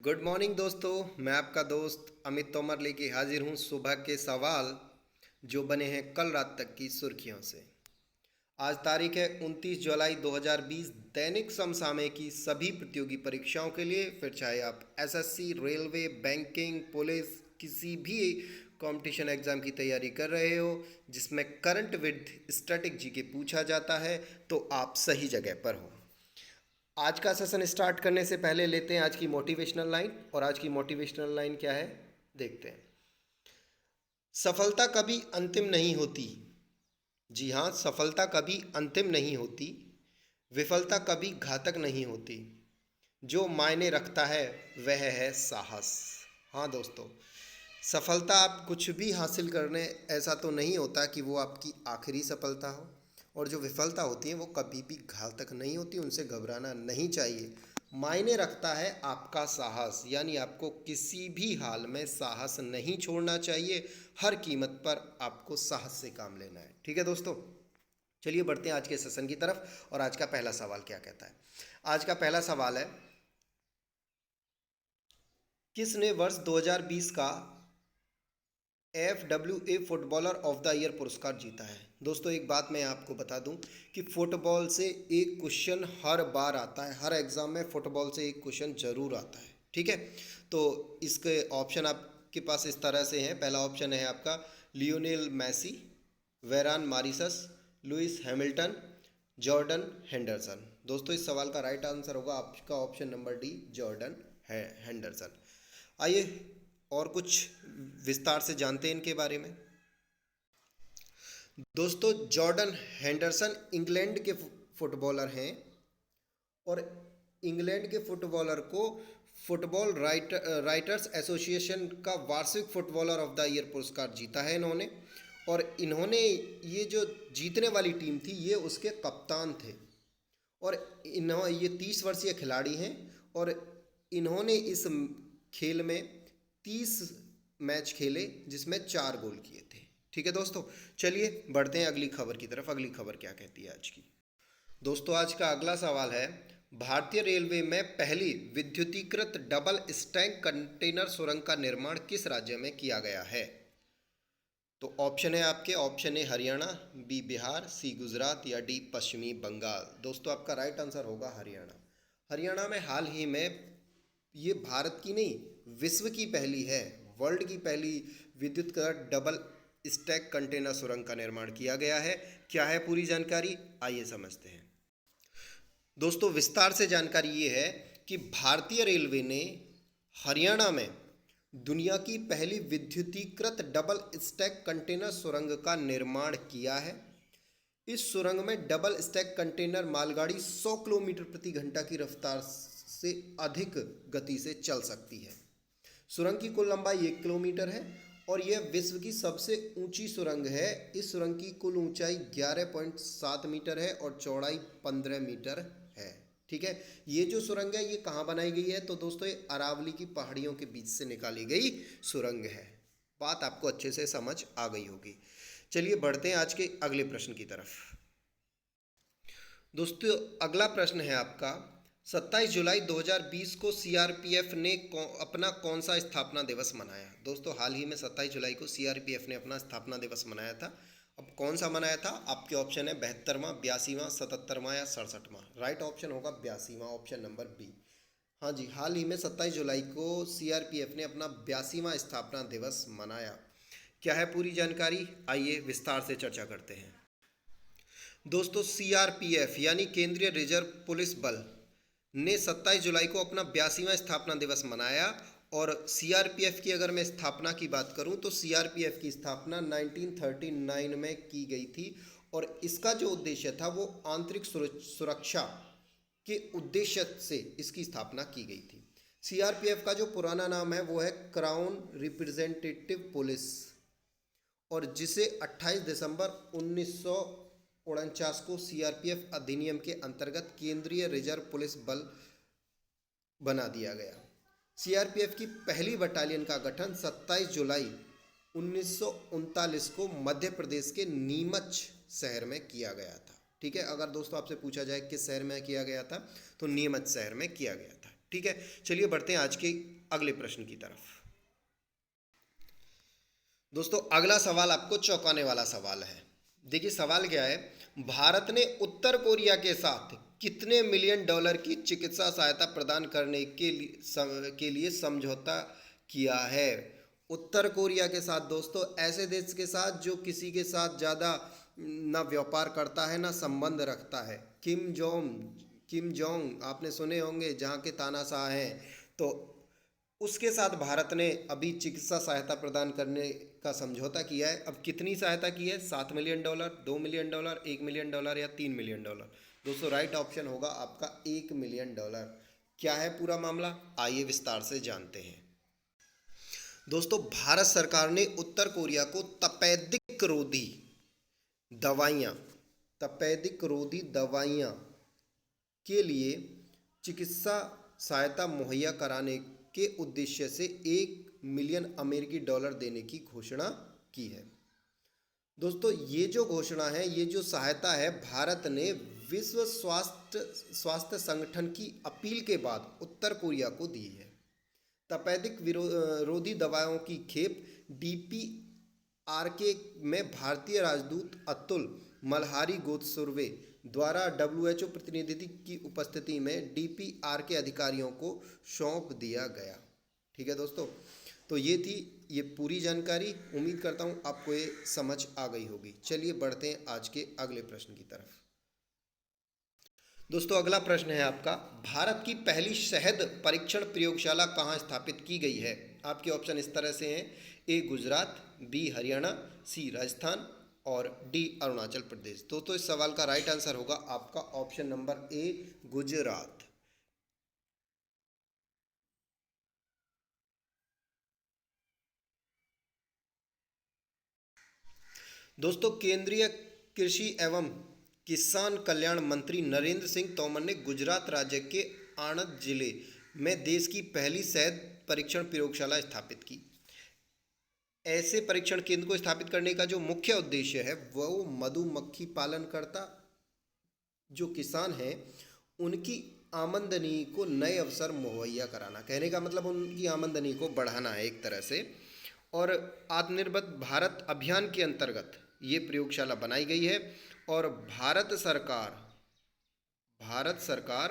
Good morning दोस्तों। मैं आपका दोस्त अमित तोमर लेके हाजिर हूँ सुबह के सवाल जो बने हैं कल रात तक की सुर्खियों से। आज तारीख है 29 जुलाई 2020। दैनिक समसामयिक की सभी प्रतियोगी परीक्षाओं के लिए, फिर चाहे आप एसएससी, रेलवे, बैंकिंग, पुलिस, किसी भी कंपटीशन एग्जाम की तैयारी कर रहे हो जिसमें करंट विद स्टैटिक जीके पूछा जाता है, तो आप सही जगह पर हो। आज का सेशन स्टार्ट करने से पहले लेते हैं आज की मोटिवेशनल लाइन। और आज की मोटिवेशनल लाइन क्या है, देखते हैं। सफलता कभी अंतिम नहीं होती। जी हाँ, सफलता कभी अंतिम नहीं होती। विफलता कभी घातक नहीं होती। जो मायने रखता है वह है साहस। हाँ दोस्तों, सफलता आप कुछ भी हासिल करने, ऐसा तो नहीं होता कि वो आपकी आखिरी सफलता हो। और जो विफलता होती है वो कभी भी घातक नहीं होती, उनसे घबराना नहीं चाहिए। मायने रखता है आपका साहस, यानी आपको किसी भी हाल में साहस नहीं छोड़ना चाहिए। हर कीमत पर आपको साहस से काम लेना है। ठीक है दोस्तों, चलिए बढ़ते हैं आज के सेशन की तरफ। और आज का पहला सवाल क्या कहता है। आज का पहला सवाल है, किसने वर्ष 2020 का FWA footballer of the year पुरस्कार जीता है। दोस्तों एक बात मैं आपको बता दूं कि फुटबॉल से एक क्वेश्चन हर बार आता है, हर एग्ज़ाम में फुटबॉल से एक क्वेश्चन ज़रूर आता है। ठीक है, तो इसके ऑप्शन आपके पास इस तरह से हैं। पहला ऑप्शन है आपका Lionel Massey, वेरान Mauritius, Lewis Hamilton, Jordan Henderson. दोस्तों इस सवाल का राइट आंसर होगा आपका option number D, Jordan Henderson. आइए और कुछ विस्तार से जानते हैं इनके बारे में। दोस्तों जॉर्डन हेंडरसन इंग्लैंड के फुटबॉलर हैं। और इंग्लैंड के फुटबॉलर को फुटबॉल राइटर्स एसोसिएशन का वार्षिक फुटबॉलर ऑफ द ईयर पुरस्कार जीता है इन्होंने। और इन्होंने, ये जो जीतने वाली टीम थी ये उसके कप्तान थे। और ये 30 वर्षीय खिलाड़ी हैं। और इन्होंने इस खेल में 30 मैच खेले जिसमें 4 गोल किए थे। ठीक है दोस्तों, चलिए बढ़ते हैं अगली खबर की तरफ। अगली खबर क्या कहती है आज की। दोस्तों आज का अगला सवाल है, भारतीय रेलवे में पहली विद्युतीकृत डबल स्टैक कंटेनर सुरंग का निर्माण किस राज्य में किया गया है। तो ऑप्शन है आपके, option A Haryana, B Bihar, सी गुजरात या डी पश्चिमी बंगाल। दोस्तों आपका राइट आंसर होगा हरियाणा। हरियाणा में हाल ही में, ये भारत की नहीं विश्व की पहली है, वर्ल्ड की पहली विद्युत का डबल स्टैक कंटेनर सुरंग का निर्माण किया गया है। क्या है पूरी जानकारी, आइए समझते हैं। दोस्तों विस्तार से जानकारी ये है कि भारतीय रेलवे ने हरियाणा में दुनिया की पहली विद्युतीकृत डबल स्टैक कंटेनर सुरंग का निर्माण किया है। इस सुरंग में डबल स्टैक कंटेनर मालगाड़ी 100 किलोमीटर प्रति घंटा की रफ्तार से अधिक गति से चल सकती है। सुरंग की कुल लंबाई 1 किलोमीटर है और यह विश्व की सबसे ऊंची सुरंग है। इस सुरंग की कुल ऊंचाई 11.7 मीटर है और चौड़ाई 15 मीटर है। ठीक है, ये जो सुरंग है ये कहाँ बनाई गई है, तो दोस्तों ये अरावली की पहाड़ियों के बीच से निकाली गई सुरंग है। बात आपको अच्छे से समझ आ गई होगी। चलिए बढ़ते हैं आज के अगले प्रश्न की तरफ। दोस्तों अगला प्रश्न है आपका, 27 जुलाई 2020 को सीआरपीएफ ने अपना कौन सा स्थापना दिवस मनाया। दोस्तों हाल ही में 27 जुलाई को सीआरपीएफ ने अपना स्थापना दिवस मनाया था। अब कौन सा मनाया था, आपके ऑप्शन है 72वां, 82वां, 77वां या 67वां। राइट ऑप्शन होगा 82वां, ऑप्शन नंबर बी। हाँ जी, हाल ही में 27 जुलाई को सीआरपीएफ ने अपना 82वां स्थापना दिवस मनाया। क्या है पूरी जानकारी, आइए विस्तार से चर्चा करते हैं। दोस्तों सीआरपीएफ यानी केंद्रीय रिजर्व पुलिस बल ने 27 जुलाई को अपना 82वां स्थापना दिवस मनाया। और सीआरपीएफ की अगर मैं स्थापना की बात करूं तो सीआरपीएफ की स्थापना 1939 में की गई थी। और इसका जो उद्देश्य था वो आंतरिक सुरक्षा के उद्देश्य से इसकी स्थापना की गई थी। सीआरपीएफ का जो पुराना नाम है वो है क्राउन रिप्रेजेंटेटिव पुलिस, और जिसे 28 दिसंबर 1949 को सीआरपीएफ अधिनियम के अंतर्गत केंद्रीय रिजर्व पुलिस बल बना दिया गया। सीआरपीएफ की पहली बटालियन का गठन 27 जुलाई 1939 को मध्य प्रदेश के नीमच शहर में किया गया था। ठीक है, अगर दोस्तों आपसे पूछा जाए किस शहर में किया गया था, तो नीमच शहर में किया गया था। ठीक है, चलिए बढ़ते हैं आज के अगले प्रश्न की तरफ। दोस्तों अगला सवाल आपको चौंकाने वाला सवाल है। देखिए सवाल क्या है, भारत ने उत्तर कोरिया के साथ कितने मिलियन डॉलर की चिकित्सा सहायता प्रदान करने के लिए समझौता किया है। उत्तर कोरिया के साथ दोस्तों, ऐसे देश के साथ जो किसी के साथ ज़्यादा ना व्यापार करता है ना संबंध रखता है। किम जोंग आपने सुने होंगे, जहाँ के तानाशाह हैं, तो उसके साथ भारत ने अभी चिकित्सा सहायता प्रदान करने का समझौता किया है। अब कितनी सहायता की है, $7 मिलियन, $2 मिलियन, $1 मिलियन या $3 मिलियन। दोस्तों राइट ऑप्शन होगा आपका $1 मिलियन। क्या है पूरा मामला, आइए विस्तार से जानते हैं। दोस्तों भारत सरकार ने उत्तर कोरिया को तपेदिक रोधी दवाइयाँ के लिए चिकित्सा सहायता मुहैया कराने के उद्देश्य से $1 मिलियन देने की घोषणा की है। दोस्तों ये जो घोषणा है, ये जो सहायता है, भारत ने विश्व स्वास्थ्य संगठन की अपील के बाद उत्तर कोरिया को दी है। तपेदिक रोधी दवाओं की खेप DPRK में भारतीय राजदूत अतुल मल्हारी गोत्सुर्वे द्वारा WHO प्रतिनिधि की उपस्थिति में DPRK अधिकारियों को सौंप दिया गया। ठीक है दोस्तों, तो ये थी ये पूरी जानकारी। उम्मीद करता हूँ आपको ये समझ आ गई होगी। चलिए बढ़ते हैं आज के अगले प्रश्न की तरफ। दोस्तों अगला प्रश्न है आपका, भारत की पहली शहद परीक्षण प्रयोगशाला कहाँ स्थापित की गई है। आपके ऑप्शन इस तरह से हैं, A Gujarat, B Haryana, C Rajasthan और D अरुणाचल प्रदेश। दोस्तों इस सवाल का राइट आंसर होगा आपका ऑप्शन नंबर A गुजरात। दोस्तों केंद्रीय कृषि एवं किसान कल्याण मंत्री नरेंद्र सिंह तोमर ने गुजरात राज्य के आणंद जिले में देश की पहली शहद परीक्षण प्रयोगशाला स्थापित की। ऐसे परीक्षण केंद्र को स्थापित करने का जो मुख्य उद्देश्य है वो मधुमक्खी पालनकर्ता जो किसान हैं उनकी आमदनी को नए अवसर मुहैया कराना। कहने का मतलब उनकी आमदनी को बढ़ाना है एक तरह से। और आत्मनिर्भर भारत अभियान के अंतर्गत ये प्रयोगशाला बनाई गई है। और भारत सरकार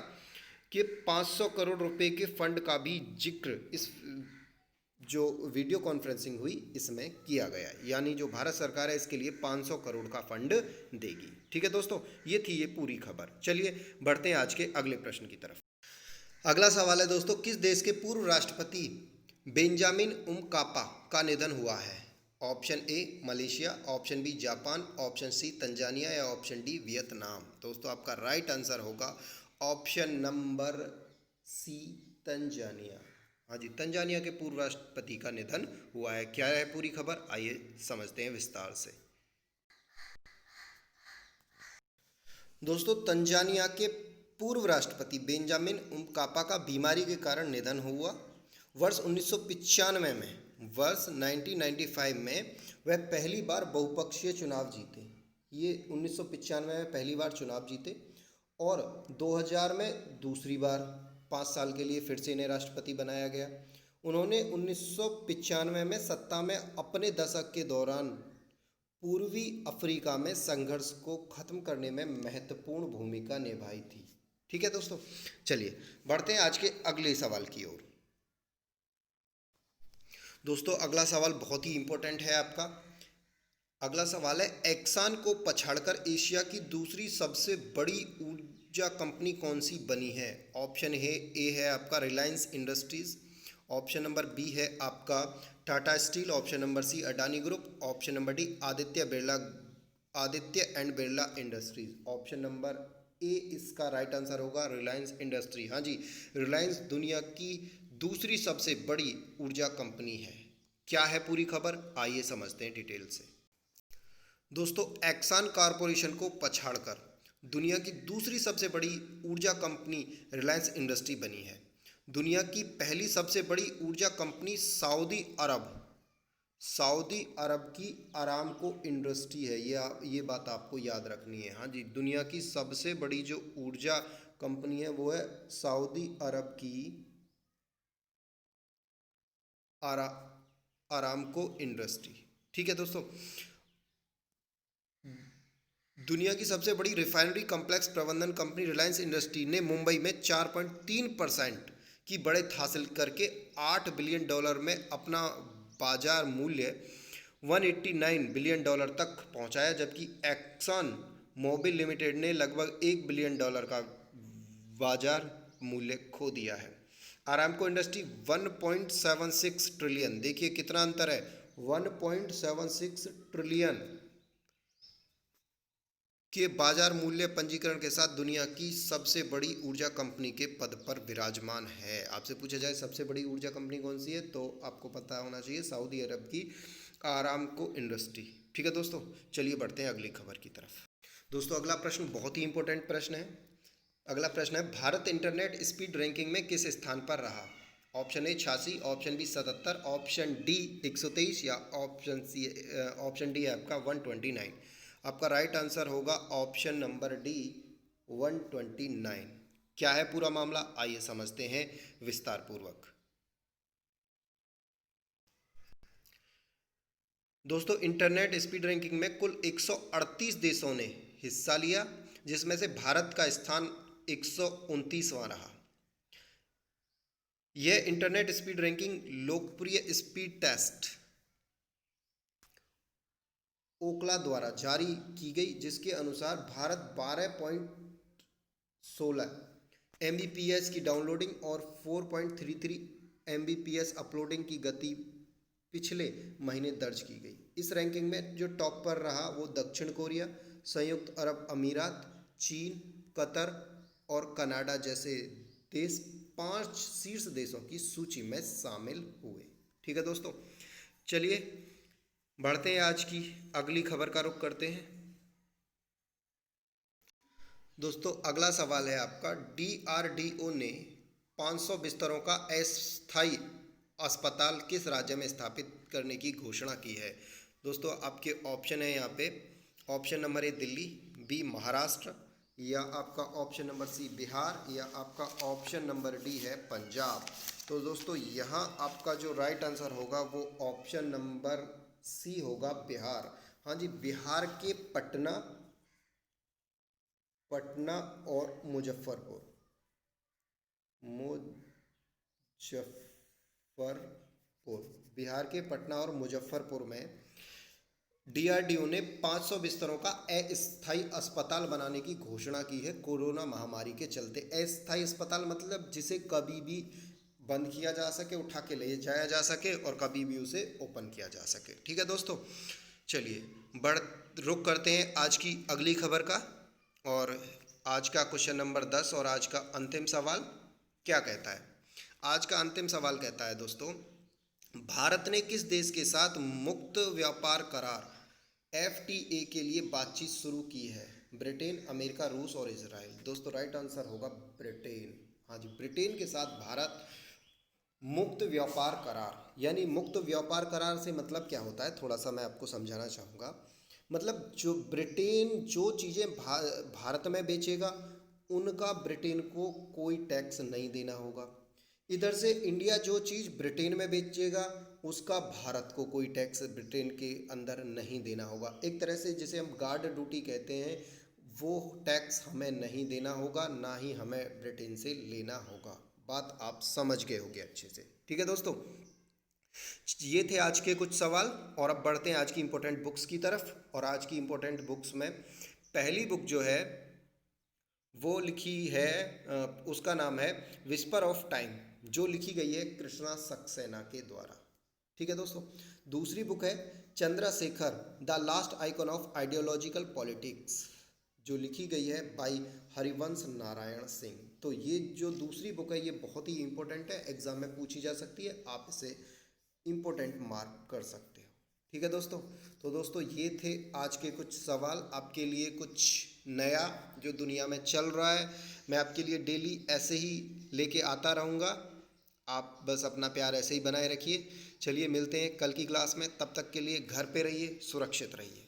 के 500 करोड़ रुपए के फंड का भी जिक्र इस जो वीडियो कॉन्फ्रेंसिंग हुई इसमें किया गया है। यानी जो भारत सरकार है इसके लिए 500 करोड़ का फंड देगी। ठीक है दोस्तों, ये थी ये पूरी खबर। चलिए बढ़ते हैं आज के अगले प्रश्न की तरफ। अगला सवाल है दोस्तों, किस देश के पूर्व राष्ट्रपति बेंजामिन उमकापा का निधन हुआ है। Option A Malaysia, option B Japan, option C Tanzania या ऑप्शन D वियतनाम। दोस्तों आपका राइट आंसर होगा ऑप्शन नंबर C तंजानिया। हाँ जी, तंजानिया के पूर्व राष्ट्रपति का निधन हुआ है। क्या है पूरी खबर, आइए समझते हैं विस्तार से। दोस्तों तंजानिया के पूर्व राष्ट्रपति बेंजामिन उमकापा का बीमारी के कारण निधन हुआ। वर्ष 1995 में वह पहली बार बहुपक्षीय चुनाव जीते। ये 1995 में पहली बार चुनाव जीते और 2000 में दूसरी बार 5 साल के लिए फिर से इन्हें राष्ट्रपति बनाया गया। उन्होंने 1995 में सत्ता में अपने दशक के दौरान पूर्वी अफ्रीका में संघर्ष को खत्म करने में महत्वपूर्ण भूमिका निभाई थी। ठीक है दोस्तों, चलिए बढ़ते हैं आज के अगले सवाल की ओर। दोस्तों अगला सवाल बहुत ही इंपॉर्टेंट है आपका। अगला सवाल है, एक्सान को पछाड़कर एशिया की दूसरी सबसे बड़ी ऊर्जा कंपनी कौन सी बनी है। ऑप्शन ए है आपका Reliance Industries, option number B है आपका Tata Steel, option number C Adani Group, option number D Aditya and Birla Industries. Option number A इसका राइट आंसर होगा रिलायंस इंडस्ट्री। हाँ जी, रिलायंस दुनिया की दूसरी सबसे बड़ी ऊर्जा कंपनी है। क्या है पूरी खबर, आइए समझते हैं डिटेल से। दोस्तों एक्सान कॉरपोरेशन को पछाड़कर दुनिया की दूसरी सबसे बड़ी ऊर्जा कंपनी रिलायंस इंडस्ट्री बनी है। दुनिया की पहली सबसे बड़ी ऊर्जा कंपनी सऊदी अरब की अरामको इंडस्ट्री है। ये बात आपको याद रखनी है। हाँ जी, दुनिया की सबसे बड़ी जो ऊर्जा कंपनी है वो है सऊदी अरब की आरा आरामको इंडस्ट्री। ठीक है दोस्तों, दुनिया की सबसे बड़ी रिफाइनरी कॉम्प्लेक्स प्रबंधन कंपनी रिलायंस इंडस्ट्री ने मुंबई में 4.3% की बढ़त हासिल करके $8 बिलियन में अपना बाजार मूल्य $189 बिलियन तक पहुंचाया, जबकि एक्सन मोबिल लिमिटेड ने लगभग $1 बिलियन का बाजार मूल्य खो दिया है। आरामको इंडस्ट्री 1.76 ट्रिलियन, देखिए कितना अंतर है, 1.76 ट्रिलियन के बाजार मूल्य पंजीकरण के साथ दुनिया की सबसे बड़ी ऊर्जा कंपनी के पद पर विराजमान है। आपसे पूछा जाए सबसे बड़ी ऊर्जा कंपनी कौन सी है, तो आपको पता होना चाहिए सऊदी अरब की आरामको इंडस्ट्री। ठीक है दोस्तों, चलिए बढ़ते हैं अगली खबर की तरफ। दोस्तों अगला प्रश्न बहुत ही इंपॉर्टेंट प्रश्न है। अगला प्रश्न है, भारत इंटरनेट स्पीड रैंकिंग में किस स्थान पर रहा? Option A 86, option B 77, option D 123 या ऑप्शन डी है आपका 129। आपका राइट आंसर होगा ऑप्शन नंबर डी 129। क्या है पूरा मामला, आइए समझते हैं विस्तार पूर्वक। दोस्तों इंटरनेट स्पीड रैंकिंग में कुल 138 देशों ने हिस्सा लिया, जिसमें से भारत का स्थान 129वां रहा। यह इंटरनेट स्पीड रैंकिंग लोकप्रिय स्पीड टेस्ट ओकला द्वारा जारी की गई, जिसके अनुसार भारत 12.16 Mbps की डाउनलोडिंग और 4.33 Mbps अपलोडिंग की गति पिछले महीने दर्ज की गई। इस रैंकिंग में जो टॉप पर रहा वो दक्षिण कोरिया, संयुक्त अरब अमीरात, चीन, कतर और कनाडा जैसे देश 5 शीर्ष देशों की सूची में शामिल हुए। ठीक है दोस्तों, चलिए बढ़ते हैं, आज की अगली खबर का रुख करते हैं। दोस्तों अगला सवाल है आपका, DRDO ने 500 बिस्तरों का अस्थायी अस्पताल किस राज्य में स्थापित करने की घोषणा की है? दोस्तों आपके ऑप्शन है यहाँ पे, option number A Delhi, B Maharashtra, या आपका ऑप्शन नंबर सी बिहार, या आपका ऑप्शन नंबर डी है पंजाब। तो दोस्तों यहाँ आपका जो राइट आंसर होगा वो ऑप्शन नंबर सी होगा बिहार। हाँ जी, बिहार के पटना और मुजफ्फरपुर बिहार के पटना और मुजफ्फरपुर में DRDO ने 500 बिस्तरों का अस्थायी अस्पताल बनाने की घोषणा की है कोरोना महामारी के चलते। अस्थायी अस्पताल मतलब जिसे कभी भी बंद किया जा सके, उठा के ले जाया जा सके और कभी भी उसे ओपन किया जा सके। ठीक है दोस्तों, चलिए रुक करते हैं आज की अगली खबर का। और आज का क्वेश्चन नंबर 10 और आज का अंतिम सवाल क्या कहता है? आज का अंतिम सवाल कहता है दोस्तों, भारत ने किस देश के साथ मुक्त व्यापार करार FTA के लिए बातचीत शुरू की है? ब्रिटेन, अमेरिका, रूस और इजराइल। दोस्तों राइट आंसर होगा ब्रिटेन। हाँ जी, ब्रिटेन के साथ भारत मुक्त व्यापार करार, यानी मुक्त व्यापार करार से मतलब क्या होता है थोड़ा सा मैं आपको समझाना चाहूँगा। मतलब जो ब्रिटेन जो चीज़ें भारत में बेचेगा उनका ब्रिटेन को कोई टैक्स नहीं देना होगा। इधर से इंडिया जो चीज़ ब्रिटेन में बेचेगा उसका भारत को कोई टैक्स ब्रिटेन के अंदर नहीं देना होगा। एक तरह से जिसे हम गार्ड ड्यूटी कहते हैं, वो टैक्स हमें नहीं देना होगा, ना ही हमें ब्रिटेन से लेना होगा। बात आप समझ गए होंगे अच्छे से। ठीक है दोस्तों, ये थे आज के कुछ सवाल और अब बढ़ते हैं आज की इम्पोर्टेंट बुक्स की तरफ। और आज की इम्पोर्टेंट बुक्स में पहली बुक जो है वो लिखी है, उसका नाम है विस्पर ऑफ टाइम, जो लिखी गई है कृष्णा सक्सेना के द्वारा। ठीक है दोस्तों, दूसरी बुक है Chandrashekhar the last icon of ideological politics, जो लिखी गई है बाई हरिवंश नारायण सिंह। तो ये जो दूसरी बुक है ये बहुत ही इंपॉर्टेंट है, एग्जाम में पूछी जा सकती है, आप इसे इम्पोर्टेंट मार्क कर सकते हो। ठीक है दोस्तों, तो दोस्तों ये थे आज के कुछ सवाल, आपके लिए कुछ नया जो दुनिया में चल रहा है मैं आपके लिए डेली ऐसे ही लेके आता रहूँगा। आप बस अपना प्यार ऐसे ही बनाए रखिए। चलिए मिलते हैं कल की क्लास में, तब तक के लिए घर पे रहिए, सुरक्षित रहिए।